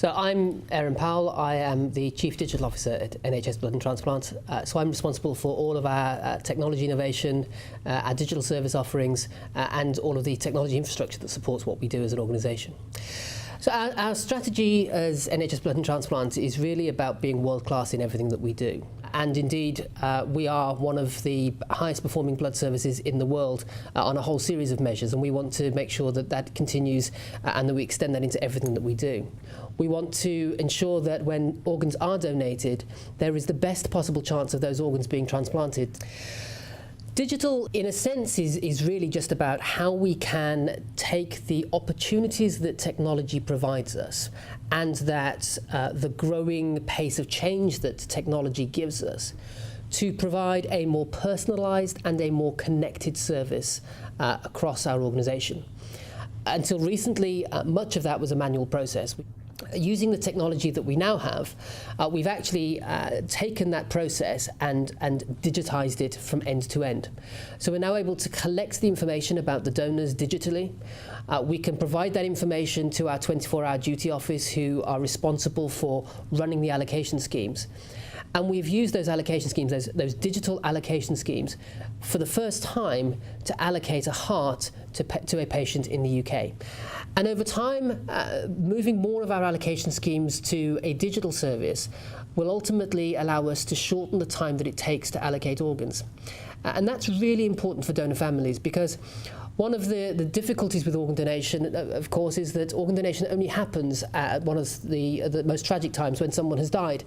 So I'm Aaron Powell. I am the Chief Digital Officer at NHS Blood and Transplant. So I'm responsible for all of our technology innovation, our digital service offerings, and all of the technology infrastructure that supports what we do as an organisation. So our strategy as NHS Blood and Transplant is really about being world-class in everything that we do. And indeed, we are one of the highest performing blood services in the world on a whole series of measures, and we want to make sure that that continues and that we extend that into everything that we do. We want to ensure that when organs are donated, there is the best possible chance of those organs being transplanted. Digital, in a sense, is really just about how we can take the opportunities that technology provides us and that the growing pace of change that technology gives us to provide a more personalised and a more connected service across our organisation. Until recently, much of that was a manual process. Using the technology that we now have, we've actually taken that process and digitized it from end to end. So we're now able to collect the information about the donors digitally. We can provide that information to our 24-hour duty office, who are responsible for running the allocation schemes. And we've used those allocation schemes, those digital allocation schemes, for the first time to allocate a heart to a patient in the UK. And over time, moving more of our allocation schemes to a digital service will ultimately allow us to shorten the time that it takes to allocate organs. And that's really important for donor families, because one of the difficulties with organ donation, of course, is that organ donation only happens at one of the most tragic times, when someone has died.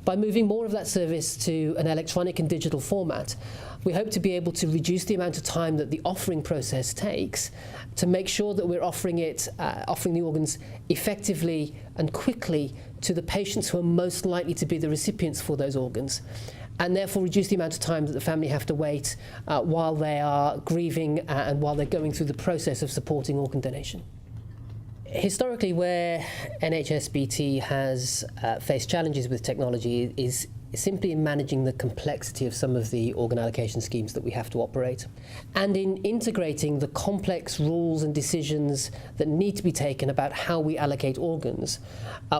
By moving more of that service to an electronic and digital format, we hope to be able to reduce the amount of time that the offering process takes to make sure that we're offering the organs effectively and quickly to the patients who are most likely to be the recipients for those organs, and therefore reduce the amount of time that the family have to wait while they are grieving and while they're going through the process of supporting organ donation. Historically, where NHSBT has faced challenges with technology is simply in managing the complexity of some of the organ allocation schemes that we have to operate, and in integrating the complex rules and decisions that need to be taken about how we allocate organs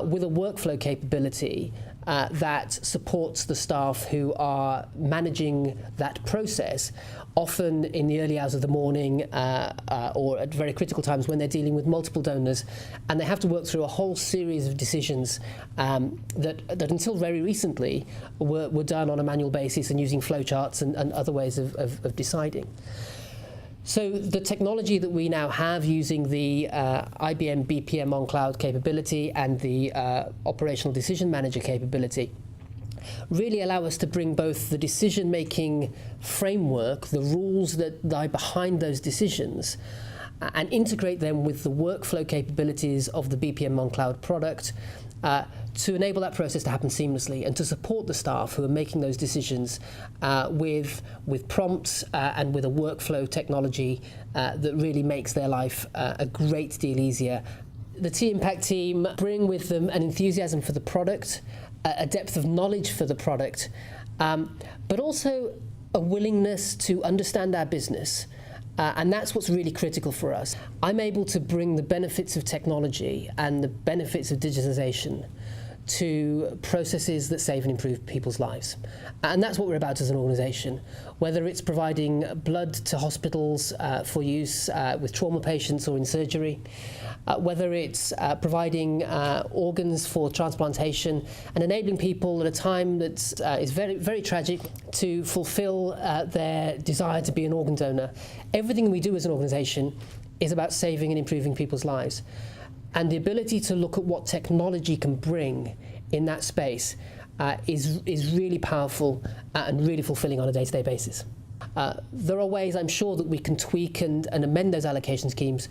with a workflow capability that supports the staff who are managing that process, often in the early hours of the morning or at very critical times when they're dealing with multiple donors, and they have to work through a whole series of decisions that until very recently were done on a manual basis and using flowcharts and other ways of deciding. So the technology that we now have, using the IBM BPM on cloud capability and the operational decision manager capability, really allow us to bring both the decision-making framework, the rules that lie behind those decisions, and integrate them with the workflow capabilities of the BPM on cloud product to enable that process to happen seamlessly, and to support the staff who are making those decisions with prompts and with a workflow technology that really makes their life a great deal easier. The T-Impact team bring with them an enthusiasm for the product, a depth of knowledge for the product, but also a willingness to understand our business. And that's what's really critical for us. I'm able to bring the benefits of technology and the benefits of digitization to processes that save and improve people's lives. And that's what we're about as an organisation. Whether it's providing blood to hospitals for use with trauma patients or in surgery, whether it's providing organs for transplantation and enabling people at a time that is very, very tragic to fulfil their desire to be an organ donor. Everything we do as an organisation is about saving and improving people's lives. And the ability to look at what technology can bring in that space is really powerful and really fulfilling on a day-to-day basis. There are ways, I'm sure, that we can tweak and amend those allocation schemes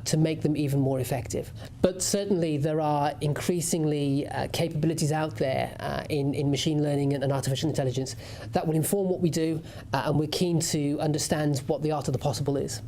to make them even more effective. But certainly there are increasingly capabilities out there in machine learning and artificial intelligence that will inform what we do, and we're keen to understand what the art of the possible is.